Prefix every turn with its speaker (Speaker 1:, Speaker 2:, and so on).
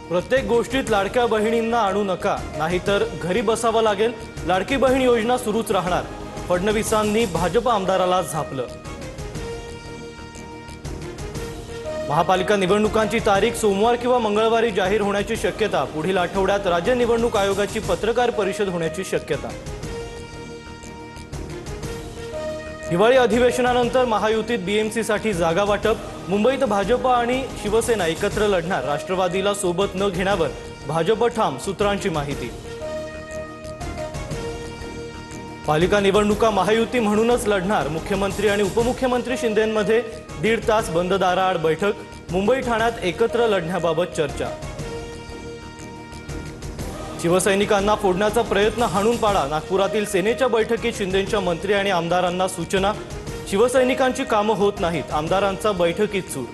Speaker 1: प्रत्येक गोष्टीत लाडक्या बहिणींना आणू नका, नाहीतर घरी बसावं लागेल। लाडकी बहीण योजना सुरूच राहणार, फडणवीसांनी भाजप आमदाराला झापलं। महापालिका निवडणुकांची तारीख सोमवार किंवा मंगळवारी जाहीर होण्याची शक्यता। पुढील आठवड्यात राज्य निवडणूक आयोगाची पत्रकार परिषद होण्याची शक्यता। हिवाळी अधिवेशनानंतर महायुतीत बीएमसीसाठी जागा वाटप। मुंबईत भाजप आणि शिवसेना एकत्र लढणार, राष्ट्रवादीला सोबत न घेण्यावर भाजप ठाम, सूत्रांची माहिती। पालिका निवडणुका महायुती म्हणूनच लढणार, मुख्यमंत्री आणि उपमुख्यमंत्री शिंदेंमध्ये 1.5 तास बंद दाराआड बैठक। मुंबई ठाण्यात एकत्र लढण्याबाबत चर्चा। शिवसैनिकांना फोडण्याचा प्रयत्न हाणून पाडा, नागपुरातील सेनेच्या बैठकीत शिंदेंच्या मंत्री आणि आमदारांना सूचना। शिवसैनिकांची कामं होत नाहीत, आमदारांचा बैठकीत सूर।